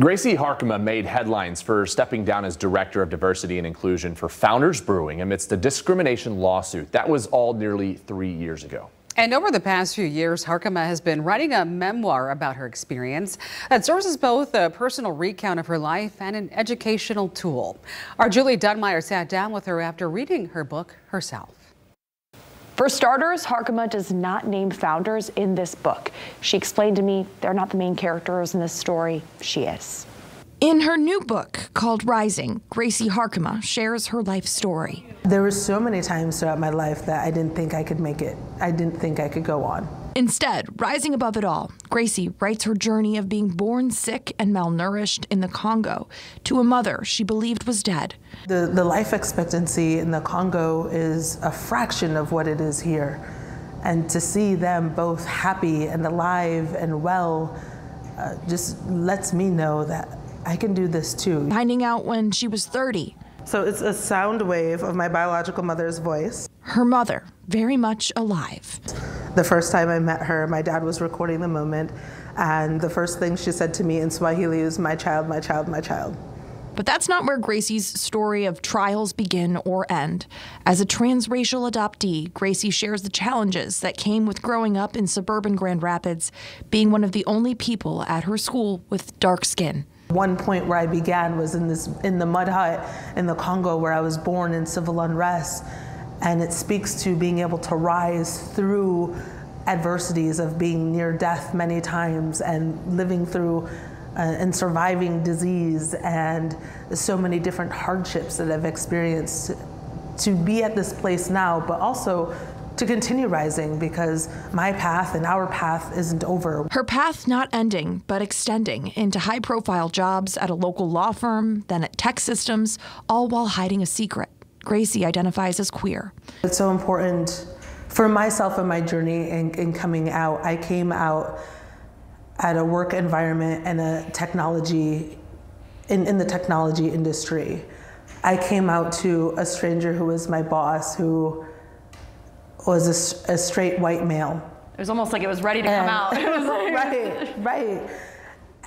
Graci Harkema made headlines for stepping down as Director of Diversity and Inclusion for Founders Brewing amidst a discrimination lawsuit. That was all nearly 3 years ago. And over the past few years, Harkema has been writing a memoir about her experience that serves as both a personal recount of her life and an educational tool. Our Julie Dunmeyer sat down with her after reading her book herself. For starters, Harkema does not name founders in this book. She explained to me they're not the main characters in this story. She is. In her new book called Rising, Graci Harkema shares her life story. There were so many times throughout my life that I didn't think I could make it. I didn't think I could go on. Instead, rising above it all, Graci writes her journey of being born sick and malnourished in the Congo to a mother she believed was dead. The life expectancy in the Congo is a fraction of what it is here. And to see them both happy and alive and well just lets me know that I can do this too. Finding out when she was 30. So it's a sound wave of my biological mother's voice. Her mother, very much alive. The first time I met her, my dad was recording the moment, and the first thing she said to me in Swahili was, "My child, my child, my child." But that's not where Graci's story of trials begin or end. As a transracial adoptee, Graci shares the challenges that came with growing up in suburban Grand Rapids, being one of the only people at her school with dark skin. One point where I began was in the mud hut in the Congo where I was born in civil unrest. And it speaks to being able to rise through adversities of being near death many times and living through and surviving disease and so many different hardships that I've experienced to be at this place now, but also to continue rising because my path and our path isn't over. Her path not ending, but extending into high-profile jobs at a local law firm, then at tech systems, all while hiding a secret. Graci identifies as queer. It's so important for myself and my journey in coming out. I came out at a work environment and a technology, in the technology industry. I came out to a stranger who was my boss, who was a straight white male. It was almost like it was ready to come out. Right.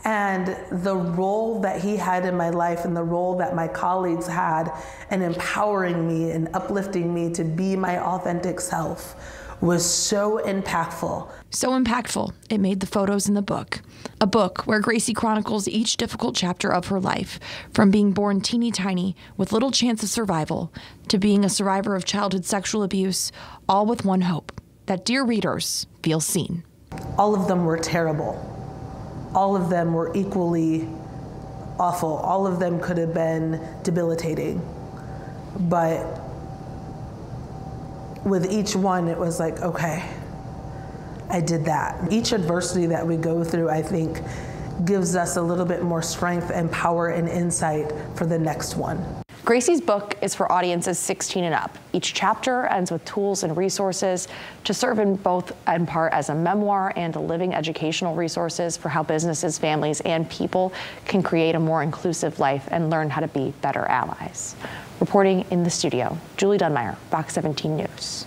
And the role that he had in my life and the role that my colleagues had in empowering me and uplifting me to be my authentic self was so impactful. So impactful, it made the photos in the book. A book where Graci chronicles each difficult chapter of her life, from being born teeny tiny with little chance of survival to being a survivor of childhood sexual abuse, all with one hope, that dear readers feel seen. All of them were terrible. All of them were equally awful. All of them could have been debilitating. But with each one, it was like, okay, I did that. Each adversity that we go through, I think, gives us a little bit more strength and power and insight for the next one. Graci's book is for audiences 16 and up. Each chapter ends with tools and resources to serve in part as a memoir and a living educational resources for how businesses, families, and people can create a more inclusive life and learn how to be better allies. Reporting in the studio, Julie Dunmeyer, Fox 17 News.